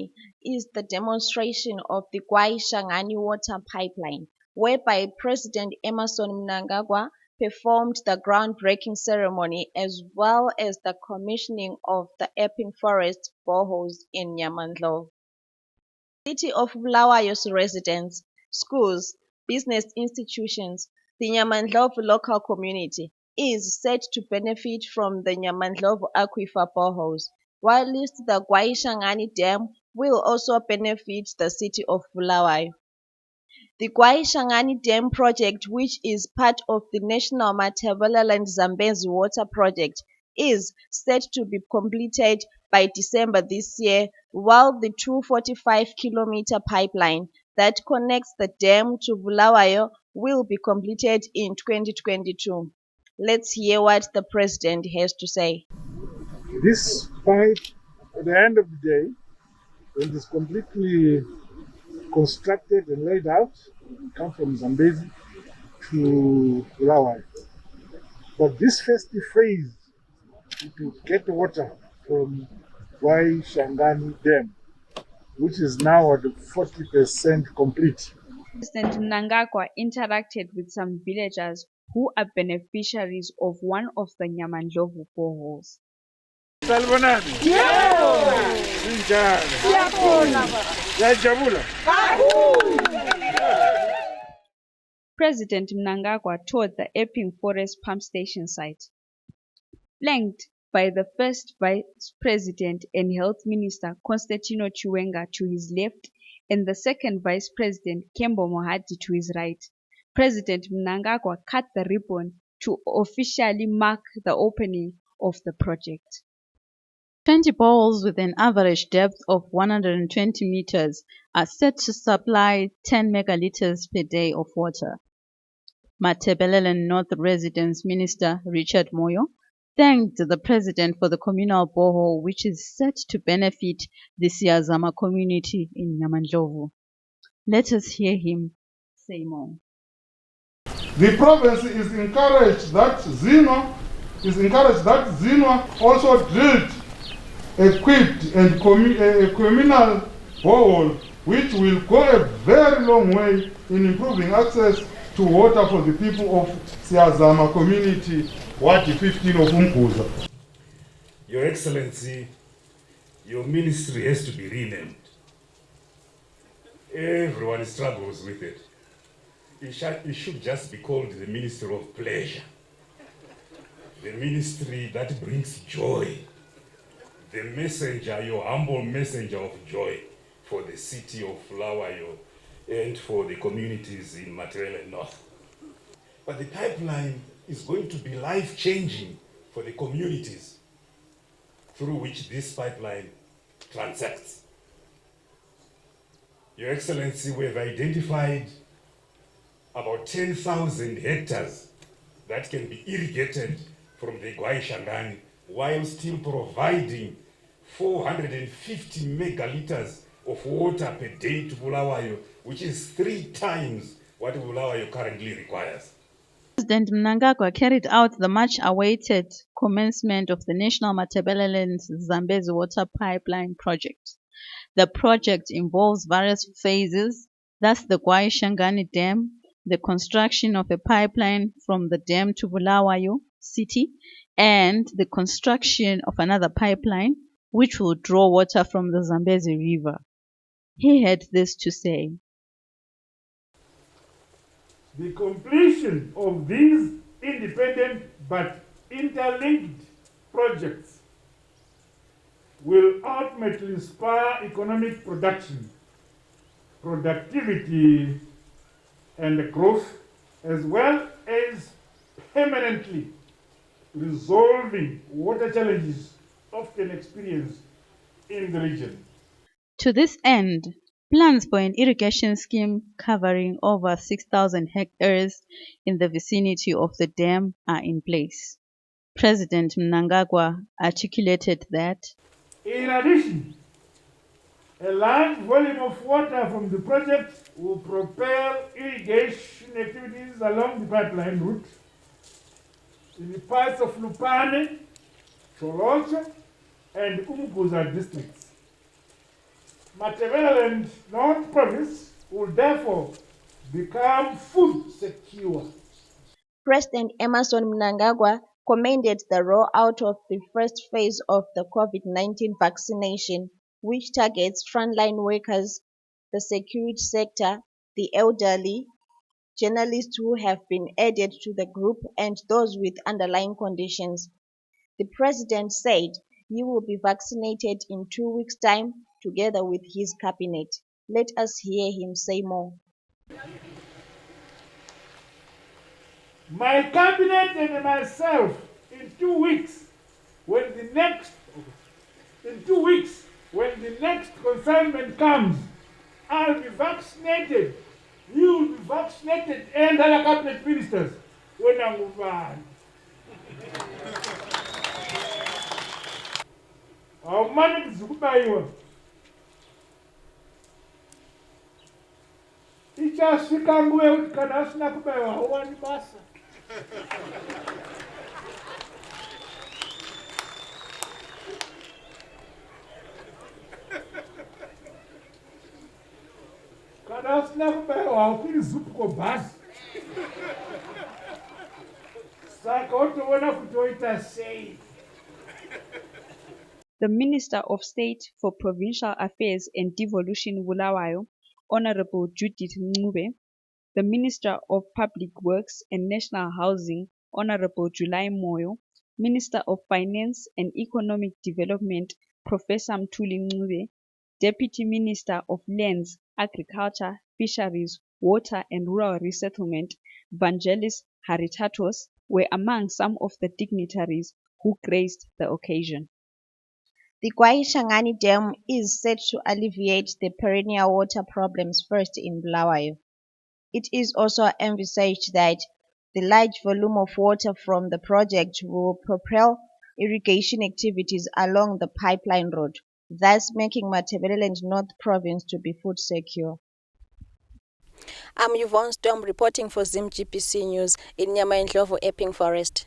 ceremony is the demonstration of the Gwayi-Shangani water pipeline, whereby President Emmerson Mnangagwa performed the groundbreaking ceremony as well as the commissioning of the Epping Forest boreholes in Nyamandlo. City of Bulawayo's residents, schools, business institutions, the Nyamandlovu local community is set to benefit from the Nyamandlovu aquifer boreholes, whilst the Gwayi-Shangani Dam will also benefit the city of Bulawayo. The Gwayi-Shangani Dam project, which is part of the National Matabeleland Zambezi Water Project, is set to be completed by December this year, while the 245-kilometer pipeline that connects the dam to Bulawayo will be completed in 2022. Let's hear what the president has to say. This pipe, at the end of the day, when it is completely constructed and laid out, will come from Zambezi to Bulawayo. But this first phase to get water from Gwayi-Shangani Dam, which is now at 40% complete. President Mnangagwa interacted with some villagers who are beneficiaries of one of the Nyamandlovu boreholes. President Mnangagwa toured the Epping Forest pump station site. Flanked by the first Vice President and Health Minister Constantino Chiwenga to his left and the second Vice President Kembo Mohadi to his right, President Mnangagwa cut the ribbon to officially mark the opening of the project. 20 boreholes with an average depth of 120 meters are set to supply 10 megaliters per day of water. Matabeleland North Residence Minister Richard Moyo thanked the president for the communal borehole, which is set to benefit the Siyazama community in Nyamandlovu. Let us hear him say more. The province is encouraged that Zinwa also drilled, equipped and a communal borehole, which will go a very long way in improving access to water for the people of Siyazama community, Ward 15 of Umkuza. Your Excellency, your ministry has to be renamed. Everyone struggles with it. It should just be called the Ministry of Pleasure. The ministry that brings joy. The messenger, your humble messenger of joy for the city of Bulawayo and for the communities in Matabeleland North. But the pipeline is going to be life-changing for the communities through which this pipeline transacts. Your Excellency, we have identified about 10,000 hectares that can be irrigated from the Gwayi-Shangani while still providing 450 megaliters of water per day to Bulawayo, which is 3 times what Bulawayo currently requires. President Mnangagwa carried out the much-awaited commencement of the National Matabeleland Zambezi Water Pipeline Project. The project involves various phases, thus the Gwayi-Shangani Dam, the construction of a pipeline from the dam to Bulawayo city, and the construction of another pipeline which will draw water from the Zambezi River. He had this to say. The completion of these independent but interlinked projects will ultimately spur economic production, productivity, and growth, as well as permanently resolving water challenges often experienced in the region. To this end, plans for an irrigation scheme covering over 6,000 hectares in the vicinity of the dam are in place. President Mnangagwa articulated that, in addition, a large volume of water from the project will propel irrigation activities along the pipeline route in the parts of Lupane, Cholocho, and Umguza districts. Matabeleland North Province will therefore become food secure. President Emmerson Mnangagwa commended the rollout of the first phase of the COVID-19 vaccination, which targets frontline workers, the security sector, the elderly, journalists who have been added to the group, and those with underlying conditions. The president said he will be vaccinated in 2 weeks' time together with his cabinet. Let us hear him say more. My cabinet and myself, in 2 weeks, when the next consignment comes, I'll be vaccinated. You will be vaccinated, and other cabinet ministers when I move on. Awumane kuzukubayiwa. Ichasvika nguva yekuti kana asina kubayiwa hauwani basa. Kana asina kubayiwa haukwiri Zupco bhazi. Saka wotoona kuti woita sei. The Minister of State for Provincial Affairs and Devolution Bulawayo, Honorable Judith Ncube, the Minister of Public Works and National Housing, Honorable July Moyo, Minister of Finance and Economic Development, Professor Mthuli Ncube, Deputy Minister of Lands, Agriculture, Fisheries, Water and Rural Resettlement, Vangelis Haritatos, were among some of the dignitaries who graced the occasion. The Gwayi-Shangani Dam is set to alleviate the perennial water problems first in Bulawayo. It is also envisaged that the large volume of water from the project will propel irrigation activities along the pipeline road, thus making Matabeleland North Province to be food secure. I'm Yvonne Storm reporting for Zim GPC News in Nyamaindlovu Epping Forest.